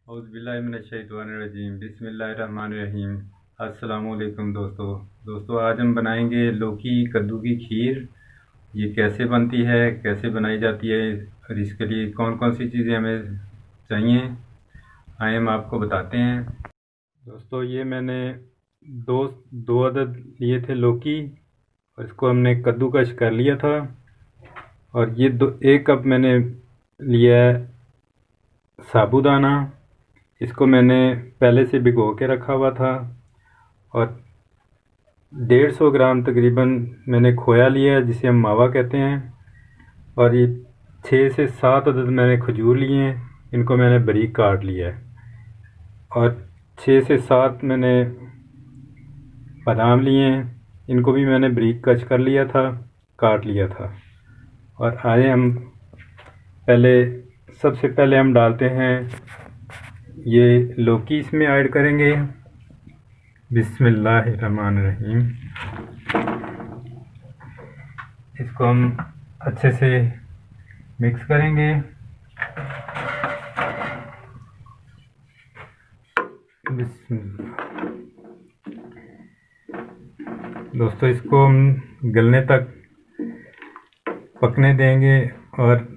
औज़ुबिल्लाहिमिनश्शैतानिर्रजीम बिस्मिल्लाहिर्रहमानिर्रहीम। अस्सलामुअलैकुम दोस्तों, आज हम बनाएंगे लौकी कद्दू की खीर। ये कैसे बनती है, कैसे बनाई जाती है और इसके लिए कौन कौन सी चीज़ें हमें चाहिए, आइए हम आपको बताते हैं। दोस्तों, ये मैंने दो दो अदद लिए थे लौकी, और इसको हमने कद्दूकश कर लिया था। और ये 1 कप मैंने लिया है साबूदाना। इसको मैंने पहले से भिगो के रखा हुआ था। और 150 ग्राम तकरीबन मैंने खोया लिया है, जिसे हम मावा कहते हैं। और ये 6 से 7 अदद मैंने खजूर लिए हैं, इनको मैंने बारीक काट लिया है। और 6 से 7 मैंने बादाम लिए हैं, इनको भी मैंने बारीक कच कर लिया था, काट लिया था। और आइए हम सबसे पहले हम डालते हैं ये लौकी, इसमें ऐड करेंगे। बिस्मिल्लाहिर्रहमानिर्रहीम। इसको हम अच्छे से मिक्स करेंगे। दोस्तों, इसको हम गलने तक पकने देंगे। और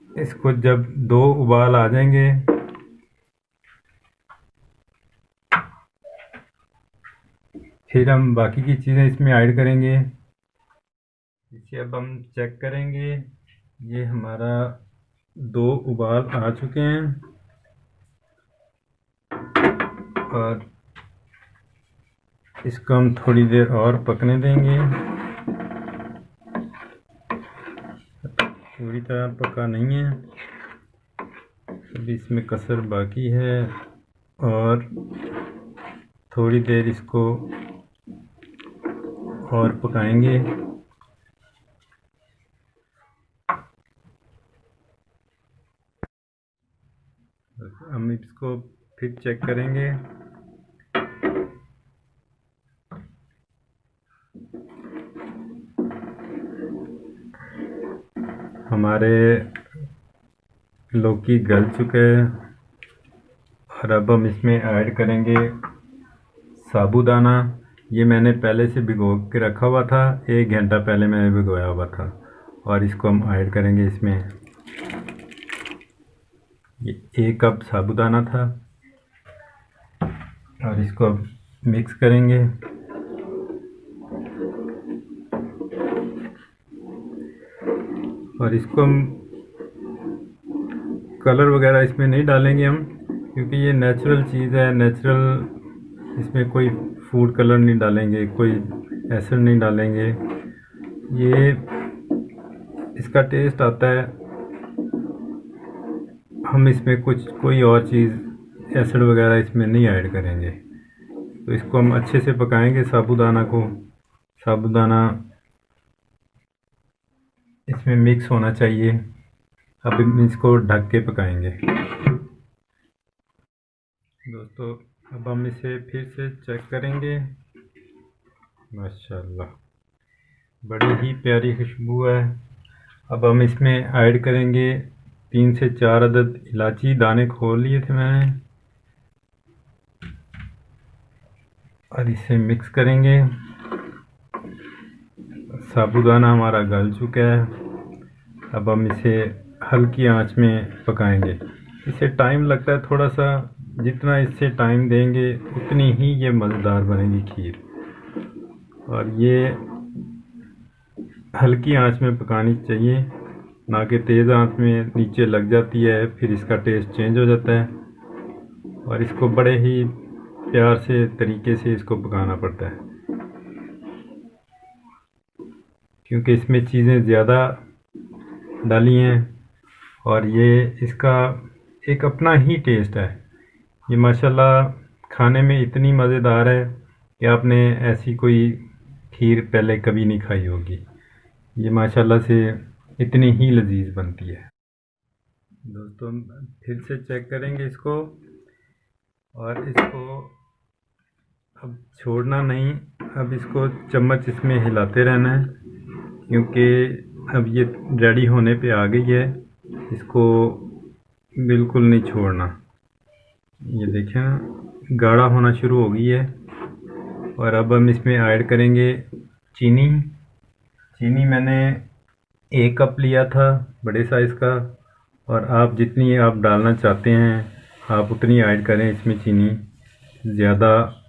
इसको जब 2 उबाल आ जाएंगे, फिर हम बाकी की चीज़ें इसमें ऐड करेंगे। इसे अब हम चेक करेंगे। ये हमारा 2 उबाल आ चुके हैं। और इसको हम थोड़ी देर और पकने देंगे। पूरी तरह पका नहीं है, अभी इसमें कसर बाकी है। और थोड़ी देर इसको और पकाएंगे। हम इसको फिर चेक करेंगे। हमारे लौकी गल चुके हैं। और अब हम इसमें ऐड करेंगे साबूदाना। ये मैंने पहले से भिगो के रखा हुआ था, 1 घंटा पहले मैंने भिगोया हुआ था। और इसको हम ऐड करेंगे इसमें। ये 1 कप साबूदाना था। और इसको अब मिक्स करेंगे। और इसको हम कलर वगैरह इसमें नहीं डालेंगे हम, क्योंकि ये नेचुरल चीज़ है, नेचुरल। इसमें कोई फूड कलर नहीं डालेंगे, कोई एसिड नहीं डालेंगे। ये इसका टेस्ट आता है। हम इसमें कोई और चीज़ एसिड वगैरह इसमें नहीं ऐड करेंगे। तो इसको हम अच्छे से पकाएंगे। साबूदाना इसमें मिक्स होना चाहिए। अब हम इसको ढक के पकाएंगे। दोस्तों, अब हम इसे फिर से चेक करेंगे। माशाल्लाह, बड़ी ही प्यारी खुशबू है। अब हम इसमें ऐड करेंगे 3 से 4 अदद इलायची, दाने खोल लिए थे मैंने। और इसे मिक्स करेंगे। साबूदाना हमारा गल चुका है। अब हम इसे हल्की आंच में पकाएंगे। इसे टाइम लगता है थोड़ा सा, जितना इससे टाइम देंगे उतनी ही ये मज़ेदार बनेगी खीर। और ये हल्की आंच में पकानी चाहिए, ना कि तेज़ आंच में नीचे लग जाती है, फिर इसका टेस्ट चेंज हो जाता है। और इसको बड़े ही प्यार से तरीके से इसको पकाना पड़ता है, क्योंकि इसमें चीज़ें ज़्यादा डाली हैं। और ये इसका एक अपना ही टेस्ट है। ये माशाल्लाह खाने में इतनी मज़ेदार है कि आपने ऐसी कोई खीर पहले कभी नहीं खाई होगी। ये माशाल्लाह से इतनी ही लजीज बनती है। दोस्तों, फिर से चेक करेंगे इसको। और इसको अब छोड़ना नहीं, अब इसको चम्मच इसमें हिलाते रहना है, क्योंकि अब ये रेडी होने पे आ गई है। इसको बिल्कुल नहीं छोड़ना। ये देखें गाढ़ा होना शुरू हो गई है। और अब हम इसमें ऐड करेंगे चीनी। चीनी मैंने 1 कप लिया था बड़े साइज़ का, और आप जितनी आप डालना चाहते हैं आप उतनी ऐड करें इसमें चीनी। ज़्यादा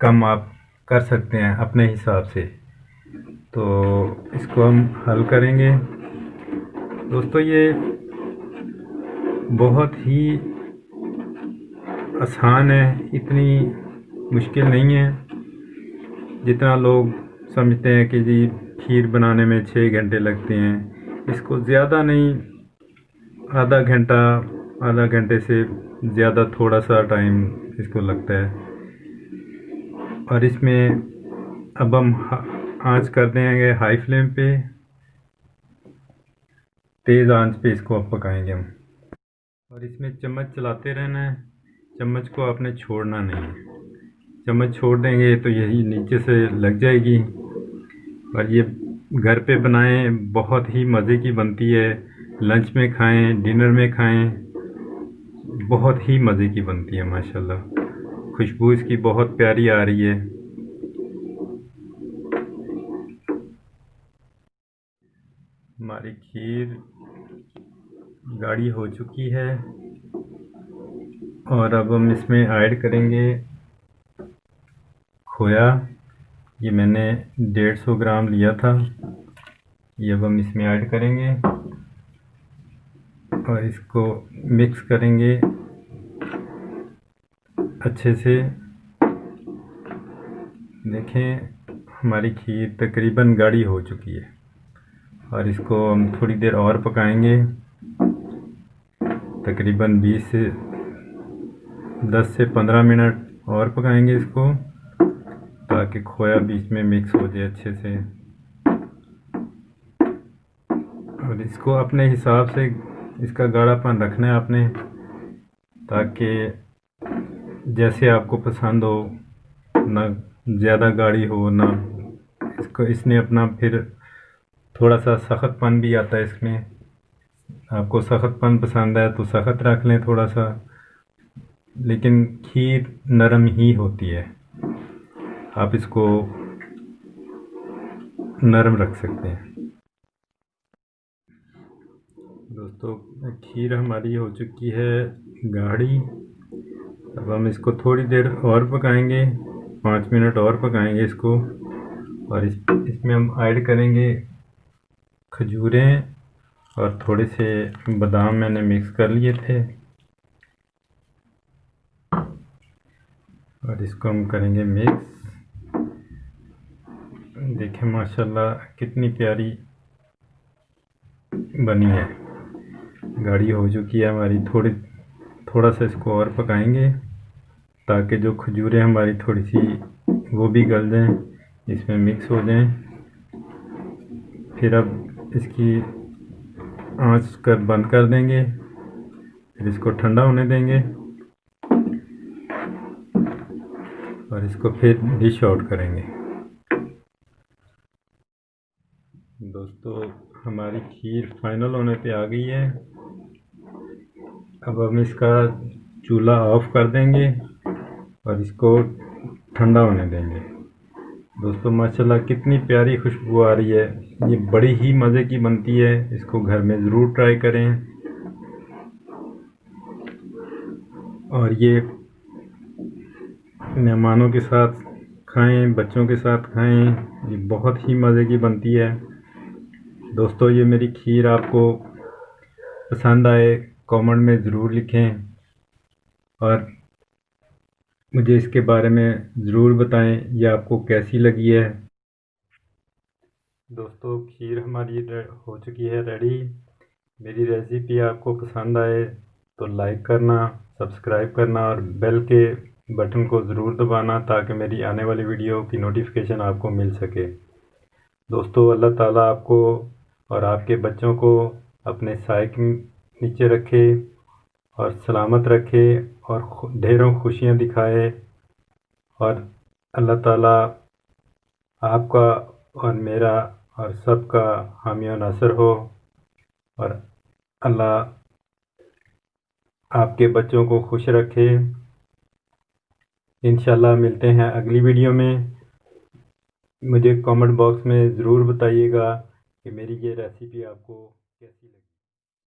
कम आप कर सकते हैं अपने हिसाब से। तो इसको हम हल करेंगे। दोस्तों ये बहुत ही आसान है, इतनी मुश्किल नहीं है जितना लोग समझते हैं कि जी खीर बनाने में 6 घंटे लगते हैं। इसको ज़्यादा नहीं, आधा घंटे से ज़्यादा थोड़ा सा टाइम इसको लगता है। और इसमें अब हम आँच कर देंगे हाई फ्लेम पे, तेज़ आंच पे इसको अब पकाएंगे हम। और इसमें चम्मच चलाते रहना है, चम्मच को आपने छोड़ना नहीं है। चम्मच छोड़ देंगे तो यही नीचे से लग जाएगी। और ये घर पे बनाएं, बहुत ही मज़े की बनती है। लंच में खाएं, डिनर में खाएं, बहुत ही मज़े की बनती है माशाल्लाह। खुशबू इसकी बहुत प्यारी आ रही है। हमारी खीर गाढ़ी हो चुकी है और अब हम इसमें ऐड करेंगे खोया। ये मैंने 150 ग्राम लिया था। ये अब हम इसमें ऐड करेंगे और इसको मिक्स करेंगे अच्छे से। देखें हमारी खीर तकरीबन गाढ़ी हो चुकी है और इसको हम थोड़ी देर और पकाएंगे, तकरीबन 10 से 15 मिनट और पकाएंगे इसको, ताकि खोया बीच में मिक्स हो जाए अच्छे से। और इसको अपने हिसाब से इसका गाढ़ापन रखना है आपने, ताकि जैसे आपको पसंद हो, ना ज़्यादा गाढ़ी हो ना। इसने अपना फिर थोड़ा सा सख्तपन भी आता है इसमें। आपको सख्तपन पसंद है तो सख्त रख लें थोड़ा सा, लेकिन खीर नरम ही होती है, आप इसको नरम रख सकते हैं। दोस्तों खीर हमारी हो चुकी है गाढ़ी। अब हम इसको थोड़ी देर और पकाएंगे, 5 मिनट और पकाएंगे इसको। और इसमें हम ऐड करेंगे खजूरें और थोड़े से बादाम मैंने मिक्स कर लिए थे। और इसको हम करेंगे मिक्स। देखें माशाल्लाह कितनी प्यारी बनी है, गाढ़ी हो चुकी है हमारी। थोड़ा सा इसको और पकाएंगे ताकि जो खजूरें हमारी थोड़ी सी वो भी गल जाएं, इसमें मिक्स हो जाएं। फिर अब इसकी आंच कर बंद कर देंगे, फिर इसको ठंडा होने देंगे और इसको फिर डिश आउट करेंगे। दोस्तों हमारी खीर फाइनल होने पे आ गई है। अब हम इसका चूल्हा ऑफ कर देंगे और इसको ठंडा होने देंगे। दोस्तों माशाल्लाह कितनी प्यारी खुशबू आ रही है। ये बड़ी ही मज़े की बनती है, इसको घर में ज़रूर ट्राई करें। और ये मेहमानों के साथ खाएं, बच्चों के साथ खाएं, ये बहुत ही मज़े की बनती है। दोस्तों ये मेरी खीर आपको पसंद आए कमेंट में ज़रूर लिखें और मुझे इसके बारे में ज़रूर बताएं ये आपको कैसी लगी है। दोस्तों खीर हमारी हो चुकी है रेडी। मेरी रेसिपी आपको पसंद आए तो लाइक करना, सब्सक्राइब करना और बेल के बटन को ज़रूर दबाना, ताकि मेरी आने वाली वीडियो की नोटिफिकेशन आपको मिल सके। दोस्तों अल्लाह ताला आपको और आपके बच्चों को अपने साए के नीचे रखे और सलामत रखे और ढेरों खुशियाँ दिखाए। और अल्लाह ताला आपका और मेरा और सबका हामी और नासर हो। और अल्लाह आपके बच्चों को खुश रखे। इंशाल्लाह मिलते हैं अगली वीडियो में। मुझे कमेंट बॉक्स में ज़रूर बताइएगा कि मेरी ये रेसिपी आपको कैसी लगी।